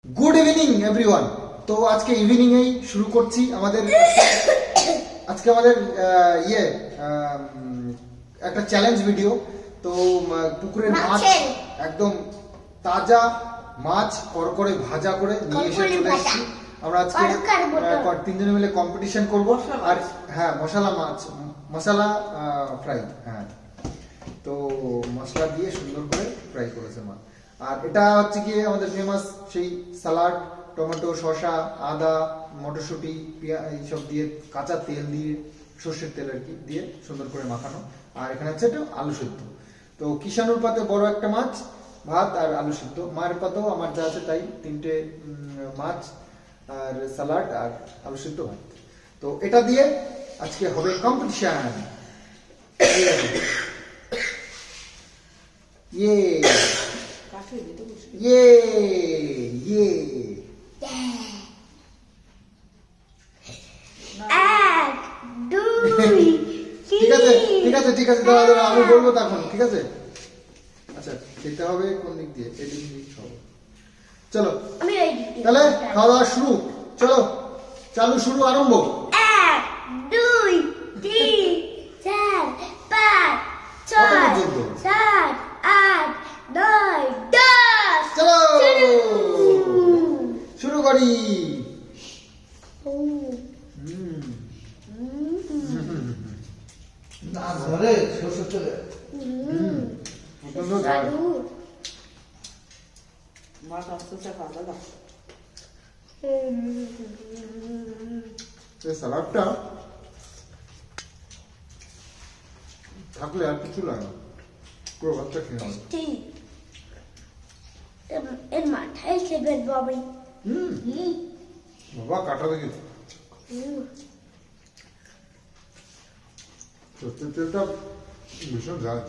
Good evening everyone. তো আজকে evening এই শুরু করছি আমাদের আজকে আমাদের একটা চ্যালেঞ্জ ভিডিও। তো পুকুরের মাছ একদম তাজা মাছ করকরে ভাজা করে নিয়ে এসে চলে এসেছি। আমরা আজকে তিনজনে মিলে কম্পিটিশন করব। আর হ্যাঁ, মশলা ফ্রাই। হ্যাঁ, তো মশলা দিয়ে সুন্দর করে ফ্রাই করেছে মা। আর এটা হচ্ছে কি আমাদের ফেমাস সেই সালাড, টমেটো, শসা, আদা, মটরশুঁটি, এইসব দিয়ে কাঁচা তেল দিয়ে, সর্ষের তেল আর কি দিয়ে সুন্দর করে মাখানো। আর এখানে হচ্ছে একটা আলু সিদ্ধ। তো কিষানুর পাতে বড় একটা মাছ, ভাত আর আলু সিদ্ধ। মায়ের পাতেও আমার যা আছে তাই, তিনটে মাছ আর সালাড আর আলু সিদ্ধ ভাত। তো এটা দিয়ে আজকে হবে কম্পিটিশন। ইয়ে ইয়ে ইয়ে ঠিক আছে ঠিক আছে ঠিক আছে, দাঁড়া দাঁড়া, আমি বলবো তখন। ঠিক আছে, আচ্ছা খেতে হবে কোন দিক দিয়ে? এদিক দিয়ে হবে। চলো তাহলে খাওয়া দাওয়া শুরু। চলো চালু, শুরু, আরম্ভ। 1 2 3 4 5 6 7 8 9 10 চলো শুরু করি। না ধরে সরষের তেলে মাছ আস্তে আস্তে খাওয়া দাও। এই সালাডটা থাকলে আর কিছু লাগে না, পুরো ভাতটা খেয়ে নেবে। এর মাথায় খেবে বাবাই। বাবা কাটা দেখি, সত্যি তেলটা ভীষণ ঝাল।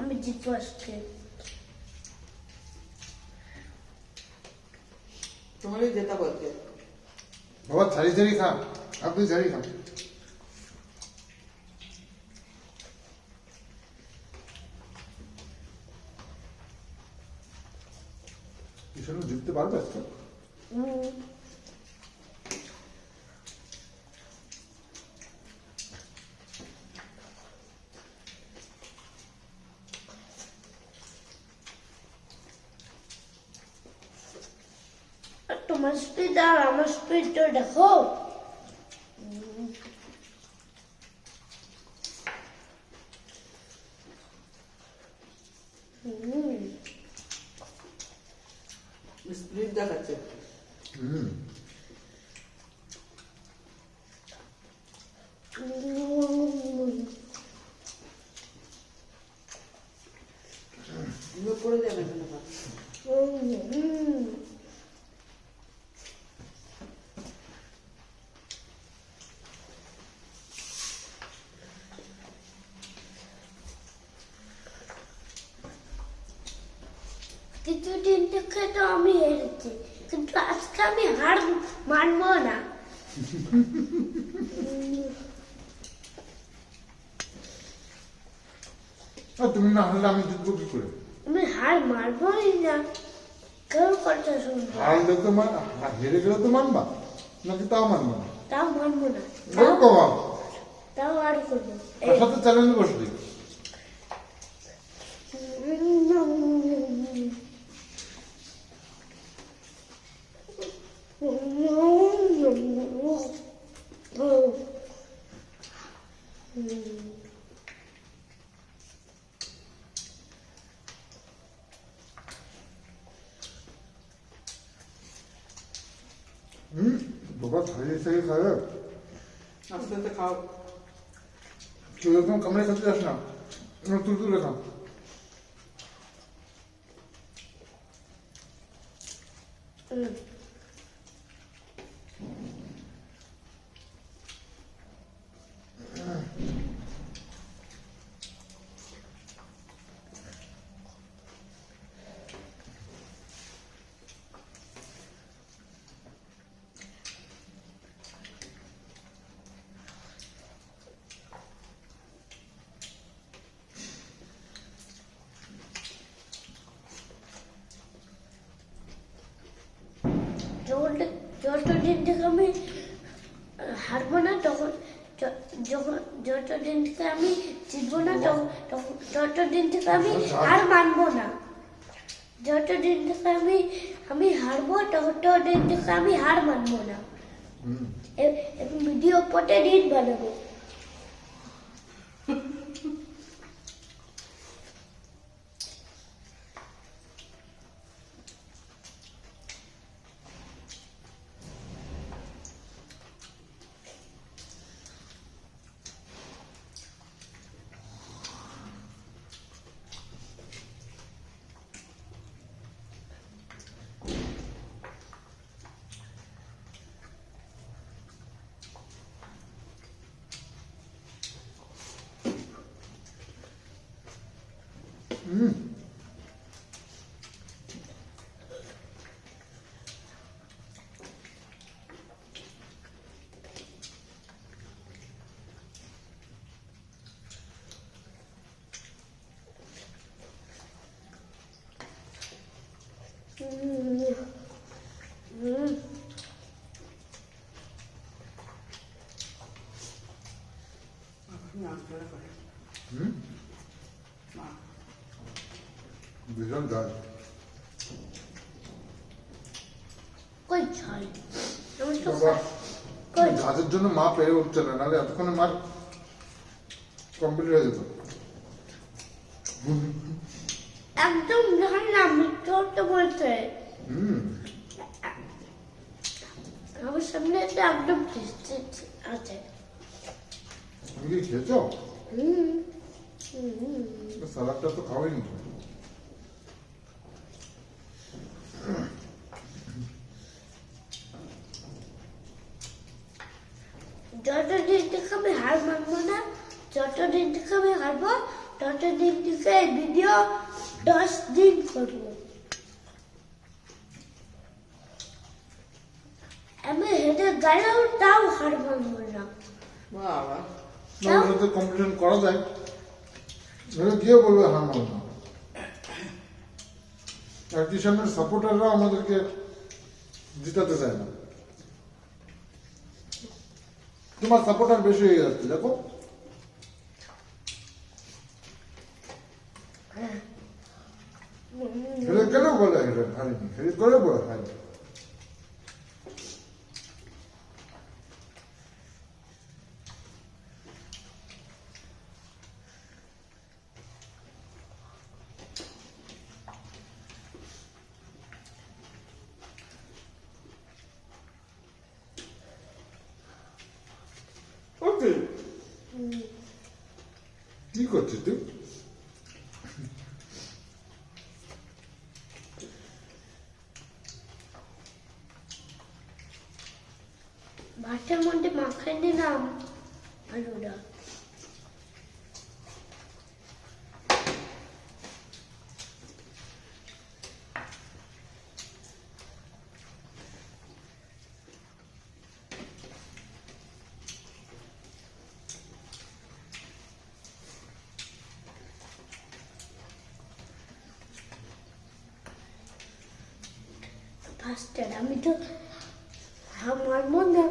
আমি জিতবো আজকে। তোমারই যেটা বলতে বাবা ছাড়ি ছাড়ি খা, আপনি ছাড়ি খান। কিষানু জিততে পারবে আজকে? তোমার স্পিড আর আমার স্পিডটা দেখো। স্প্লিট দেখাচ্ছে। পড়ে যাবে কেন? কিছুদিন থেকে তো আমি হেরেছি, কিন্তু আজকে আমি হার মানবো না। তুমি না হলে আমি জিতবো কি করে? আমি হার মানবোই না, কেউ কথা শুনবো। হারলে তো হেরে গেলে তো মানবা নাকি? তাও মানবা না? তাও মানবো না, তাও আর করবো। তার সাথে চ্যালেঞ্জ বসবি। বাবা ছাড়িয়ে ছাড়িয়ে খাবে, আস্তে আস্তে খাও। তুই এরকম কামড়ে খেতে যাস না, তুই তুলে খা। যতদিন থেকে আমি হারবো না তখন যখন যতদিন থেকে আমি জিতবো না ততদিন থেকে আমি হার মানবো না। যতদিন থেকে আমি হারবো ততদিন থেকে আমি হার মানবো না। ভিডিও প্রতিদিন বানাবো। ভীষণ ঝাল। কই ঝাল আমি তো বাবা, কই ঝাঁজের জন্য মা পেরে উঠছে না, নাহলে এতক্ষণে মার কমপ্লিট হয়ে যেত। একদম ঝাল না মিঠোর তো বলতে আমার সামনে একটা একদম টেস্টি আছে। তুমি কি খেয়েছো? সালাদটা তো খাওয়াইনি। যতদিন থেকে আমি হার মানবো না যতদিন থেকে আমি হারবো ততদিন থেকে এই ভিডিও 10 দিন করবো। আমি হেঁটে গেলেও তাও হার মানবো না। বাবা ওর সাথে কম্পিটিশন করা যায়, এবার গিয়ে বলবে হ্যাঁ মানো না। আর কিষানের সাপোর্টাররা আমাদেরকে জিতাতে চায় না। তোমার সাপোর্টার বেশি হয়ে যাচ্ছে দেখো। হেরে কেন বলে হারিনি, হেরে করে বলে হারিনি। ওকে কি করছিস তুই? ভাতের মধ্যে মাখাই দিলাম আলুটা। ফার্স্টে আমি তো আমার মনে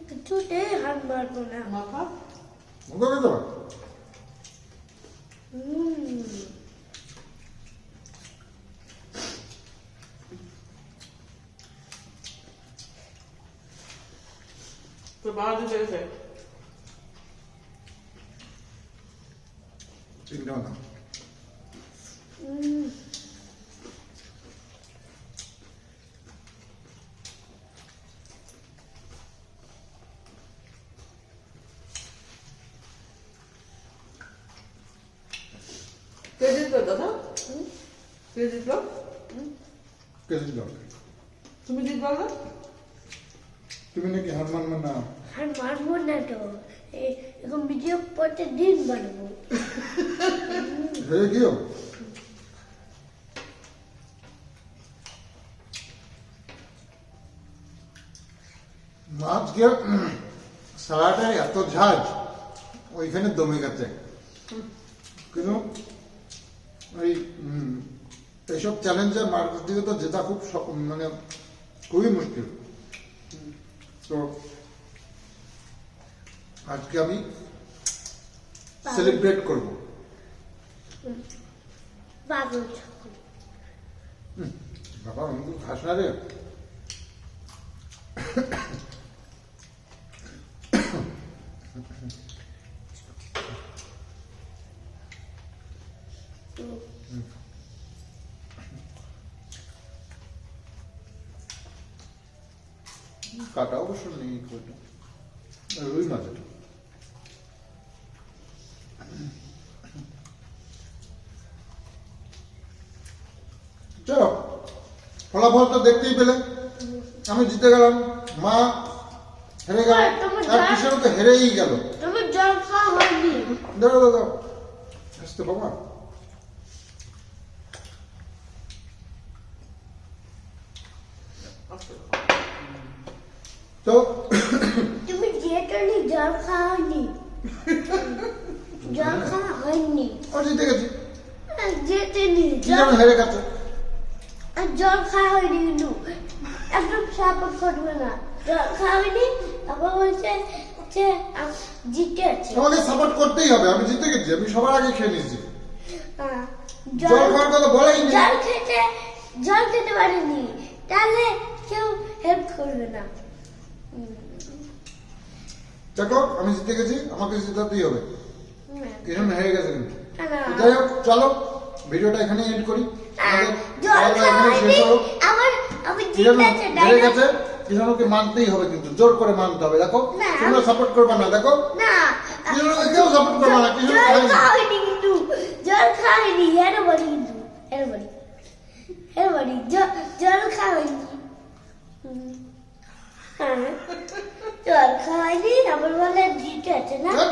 কিছুতেই হাত মারবো না। মাথা ওকে খেতে পার? তো বাবা দিতে গেছে তিনটা না কে জিতলো দাদা? কে জিতলো? কে জিতলো? তুমি জিতলো না? তুমি নাকি হার মানবে না? হাত মারবো না তো এরকম ভিডিও প্রতিদিন বানাবো। হয়ে গিয়েও আজকে সারাটাই এত ঝাঁজ ওইখানে দমে গেছে। কিন্তু এই এইসব চ্যালেঞ্জে মার্কেট দিকে তো জেতা খুব মানে খুবই মুশকিল। তো আজকে আমি সেলিব্রেট করবো। পাগল বাবা আমি তো খাস না রে। কাটা অবশ্য নেই কইটা, রুই মাছ এটা। চলো ফলাফল তো দেখতেই পেলে, আমি জিতে গেলাম, মা হেরে গেল, আর কিশোর তো হেরেই গেল। তুমি জল খাওয়া হয়নি। দাঁড়াও দাঁড়াও আসতে বাবা। তো তুমি যেটানি জল খাওয়া হয়নি, জল খাওয়া হয়নি। আমি জিতে গেছি, যেতেনি কি যেন হেরে গেছে। আর জল খাওয়া হয়নি, কিন্তু একদম সাপোর্ট করবে না। জল খাওয়া হয়নি, আবার বলছে যে জিতে আছে। আমাকে সাপোর্ট করতেই হবে, আমি জিতে গেছি, আমি সবার আগে খেয়ে নিয়েছি। হ্যাঁ, জল খাওয়ার কথা বলেই নেই। জল খেতে পারেনি, তাহলে কেউ হেল্প করবে না। দেখো আমি জিতে গেছি, আমাকে জিতাতেই হবে। কিরণ হেরে গেছে কিন্তু। না। যাই হোক চলো ভিডিওটা এখানে এন্ড করি। আমাদের জল খাওয়া দাওয়া খাওয়া এখানে শেষ হয়নি, হলো। আমি কিরণ জিতেছে, হেরে গেছে, কিরণকে মানতেই হবে, কিন্তু জোর করে মানতে হবে। দেখো না। তোমরা সাপোর্ট করবে না, দেখো না, কিরণকে কেউ সাপোর্ট করবে না। কিরণ জল খায়নি। খাওয়া হয়নি, কিন্তু জল খাওয়া হয়নি, হেরে বলি, কিন্তু হেরে বলি জল খাওয়া হয়নি। হ্যাঁ, জল খাওয়া হয়নি, আবার বলে জিতে আছে না। চল।